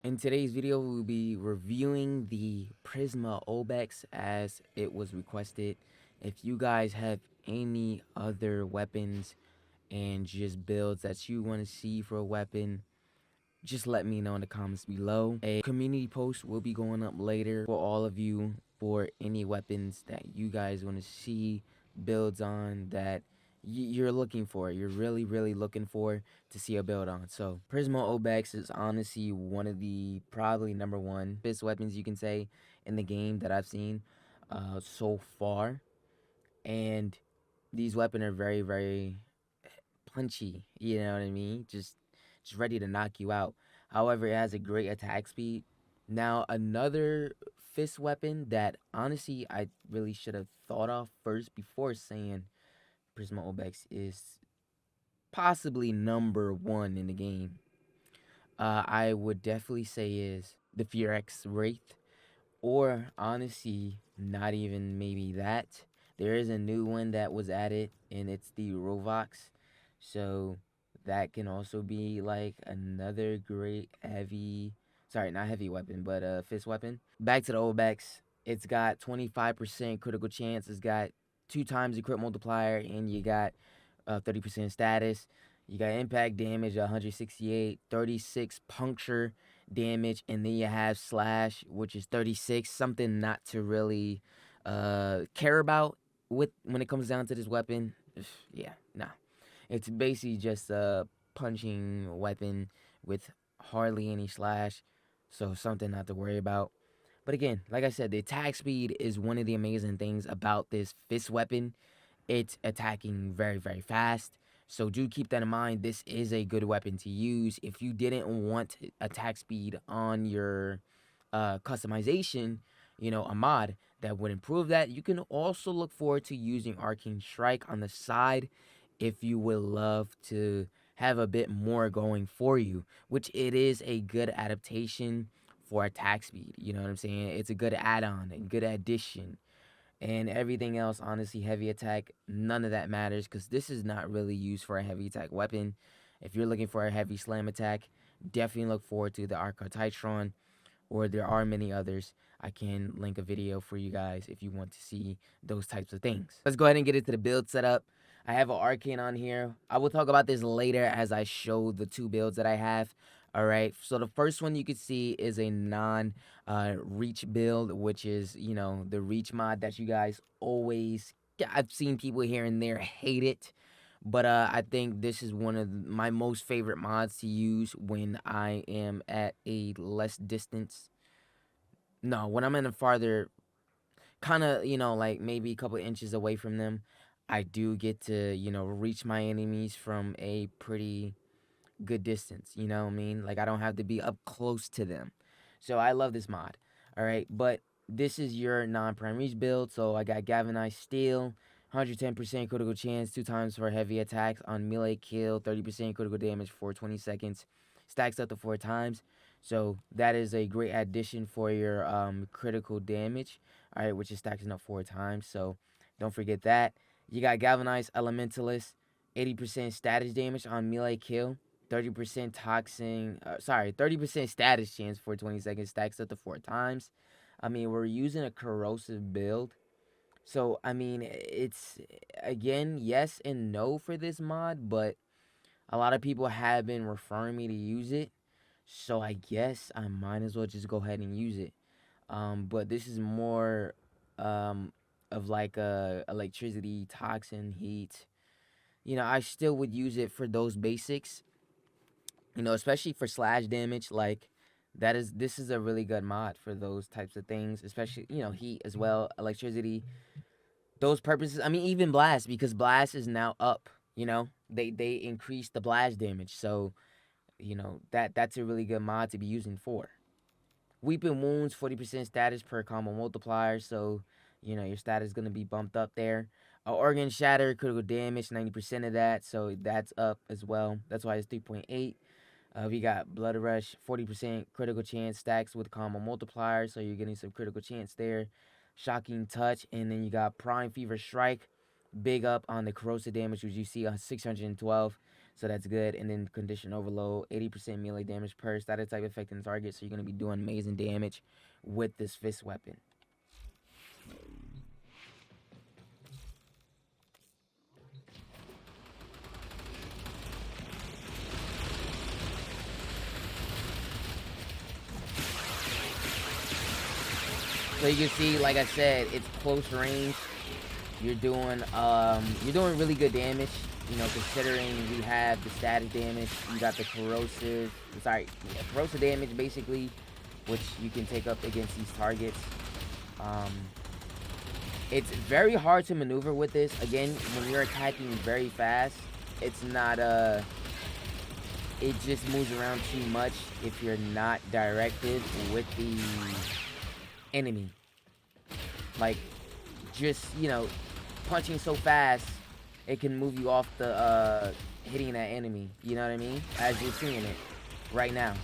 In today's video, we'll be reviewing the Prisma OBEX as it was requested. If you guys have any other weapons and just builds that you want to see for a weapon, just let me know in the comments below. A community post will be going up later for all of you for any weapons that you guys want to see builds on that you're looking for. You're really looking for to see a build on. So Prisma Obex is honestly one of the probably number one best weapons you can say in the game that I've seen so far. And these weapons are very punchy. You know what I mean? Just ready to knock you out. However, it has a great attack speed. Now, another fist weapon that honestly I really should have thought of first before saying Prisma Obex is possibly number one in the game. I would definitely say is the Furex Wraith, or honestly, not even maybe that. There is a new one that was added, and it's the Rovox. So that can also be like another great heavy, sorry, not heavy weapon, but fist weapon. Back to the Obex. It's got 25% critical chance. It's got 2 times the crit multiplier, and you got 30% status. You got impact damage 168, 36 puncture damage, and then you have slash, which is 36. Something not to really care about with when it comes down to this weapon. Yeah, nah. It's basically just a punching weapon with hardly any slash, so something not to worry about. But again, like I said, the attack speed is one of the amazing things about this fist weapon. It's attacking very fast. So do keep that in mind. This is a good weapon to use. If you didn't want attack speed on your customization, a mod that would improve that, you can also look forward to using Arcane Strike on the side if you would love to have a bit more going for you, which it is a good adaptation for attack speed. You know what I'm saying? It's a good add-on, a good addition. And everything else, honestly, heavy attack, none of that matters because this is not really used for a heavy attack weapon. If you're looking for a heavy slam attack, definitely look forward to the Arcotitron, or there are many others. I can link a video for you guys if you want to see those types of things. Let's go ahead and get into the build setup. I have an Arcane on here. I will talk about this later as I show the 2 builds that I have. All right, so the first one you can see is a non-reach build, which is, the reach mod that you guys always, I've seen people here and there hate it. But I think this is one of my most favorite mods to use when I am at a less distance. No, when I'm in a farther, kind of, like maybe a couple inches away from them, I do get to, reach my enemies from a pretty good distance. You know what I mean? Like I don't have to be up close to them. So I love this mod. All right, but this is your non-prime reach build. So I got Galvanized Steel, 110% critical chance, 2 times for heavy attacks on melee kill, 30% critical damage for 20 seconds, stacks up to 4 times. So that is a great addition for your critical damage. All right, which is stacking up 4 times. So don't forget that. You got Galvanized Elementalist, 80% status damage on melee kill, 30% 30% status chance for 20 seconds, stacks up to 4 times. I mean, we're using a corrosive build. So, I mean, it's, again, yes and no for this mod, but a lot of people have been referring me to use it. So, I guess I might as well just go ahead and use it. But this is more of like a electricity, toxin, heat. I still would use it for those basics, especially for slash damage. Like this is a really good mod for those types of things, especially, heat as well, electricity, those purposes. I mean, even blast, because blast is now up, they increased the blast damage. So, that's a really good mod to be using for. Weeping wounds, 40% status per combo multiplier, so your status is gonna be bumped up there. Organ shatter, critical damage, 90% of that, so that's up as well. That's why it's 3.8. We got Blood Rush, 40% critical chance, stacks with combo multiplier, so you're getting some critical chance there. Shocking Touch, and then you got Prime Fever Strike, big up on the corrosive damage, which you see on 612. So that's good. And then condition overload, 80% melee damage per status type affecting the target. So you're going to be doing amazing damage with this fist weapon. So you can see, like I said, it's close range. You're doing really good damage. You know, considering we have the status damage, you got the corrosive damage basically, which you can take up against these targets. It's very hard to maneuver with this. Again, when you're attacking very fast, it's not it just moves around too much if you're not directed with the enemy. Like, just, you know, punching so fast, it can move you off the hitting that enemy. You know what I mean? As you're seeing it right now.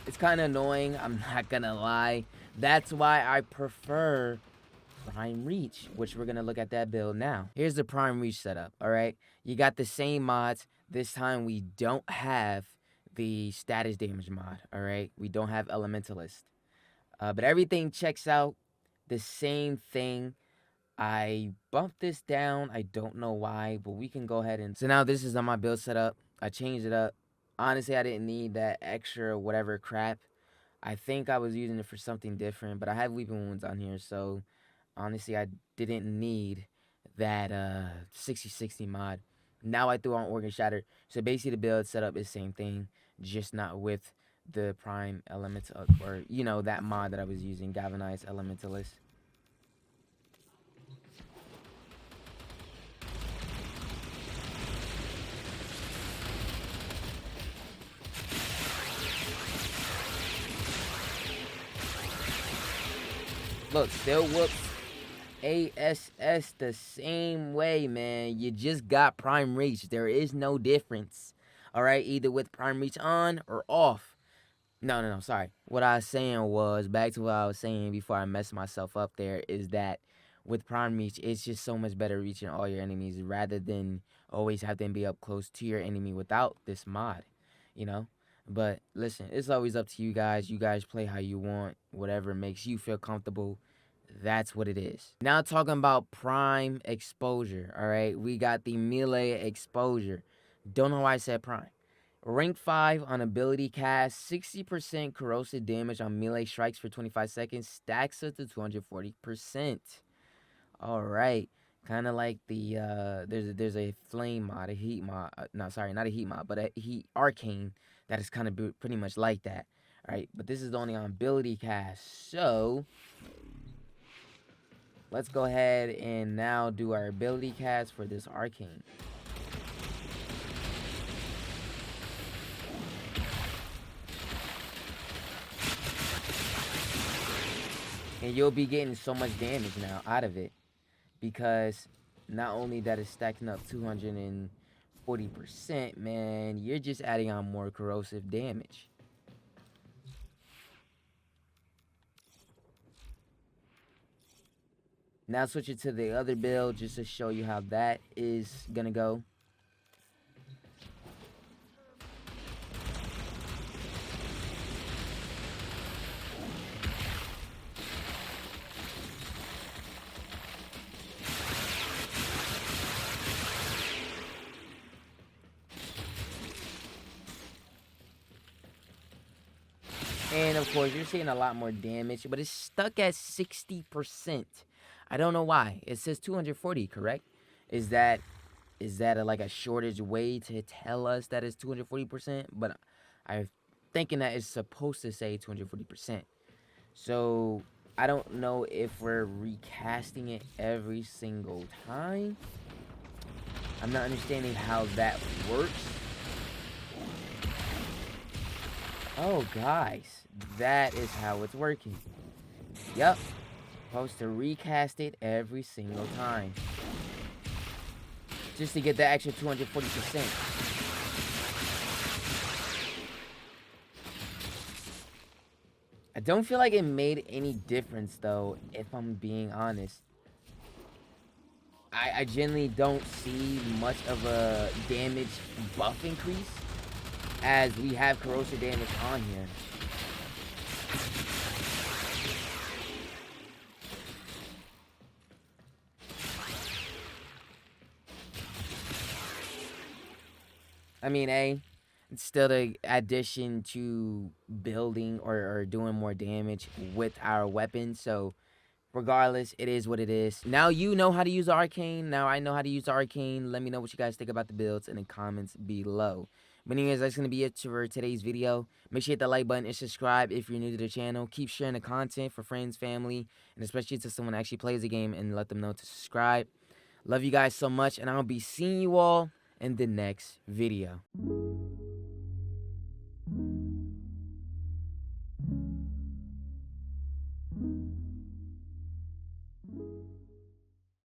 It's kind of annoying, I'm not gonna lie. That's why I prefer Prime Reach, which we're gonna look at that build now. Here's the Prime Reach setup, alright? You got the same mods. This time we don't have the status damage mod, alright? We don't have Elementalist. But everything checks out. The same thing. I bumped this down. I don't know why, but we can go ahead and... So now this is on my build setup. I changed it up. Honestly, I didn't need that extra whatever crap. I think I was using it for something different, but I have weeping wounds on here, so honestly, I didn't need that 60/60 mod. Now I threw on Organ Shatter. So basically, the build setup is the same thing, just not with the Prime Elemental, or, you know, that mod that I was using, Galvanized Elementalist. Look, still whoops ASS the same way, man. You just got Prime Reach. There is no difference. Alright, either with Prime Reach on or off. No, sorry. What I was saying was, back to what I was saying before I messed myself up there, is that with Prime Reach, it's just so much better reaching all your enemies rather than always have them be up close to your enemy without this mod, you know? But listen, it's always up to you guys. You guys play how you want, whatever makes you feel comfortable. That's what it is. Now talking about Prime Exposure, all right? We got the melee exposure. Don't know why I said Prime. Rank 5 on ability cast, 60% corrosive damage on melee strikes for 25 seconds, stacks up to 240%. All right. Kind of like the there's a flame mod, a heat mod. No, sorry, not a heat mod, but a heat arcane that is kind of pretty much like that. All right, but this is only on ability cast. So let's go ahead and now do our ability cast for this arcane. And you'll be getting so much damage now out of it, because not only that it's stacking up 240%, man, you're just adding on more corrosive damage. Now switch it to the other build just to show you how that is gonna go. And of course, you're seeing a lot more damage, but it's stuck at 60%. I don't know why. It says 240, correct? Is that like a shortage way to tell us that it's 240%? But I'm thinking that it's supposed to say 240%. So I don't know if we're recasting it every single time. I'm not understanding how that works. Oh, guys, that is how it's working. Yep. Supposed to recast it every single time. Just to get the extra 240%. I don't feel like it made any difference though, if I'm being honest. I generally don't see much of a damage buff increase as we have corrosive damage on here. I mean, it's still the addition to building or doing more damage with our weapons. So regardless, it is what it is. Now you know how to use the arcane. Now I know how to use the arcane. Let me know what you guys think about the builds in the comments below. But anyways, that's going to be it for today's video. Make sure you hit the like button and subscribe if you're new to the channel. Keep sharing the content for friends, family, and especially to someone that actually plays the game, and let them know to subscribe. Love you guys so much, and I'll be seeing you all in the next video.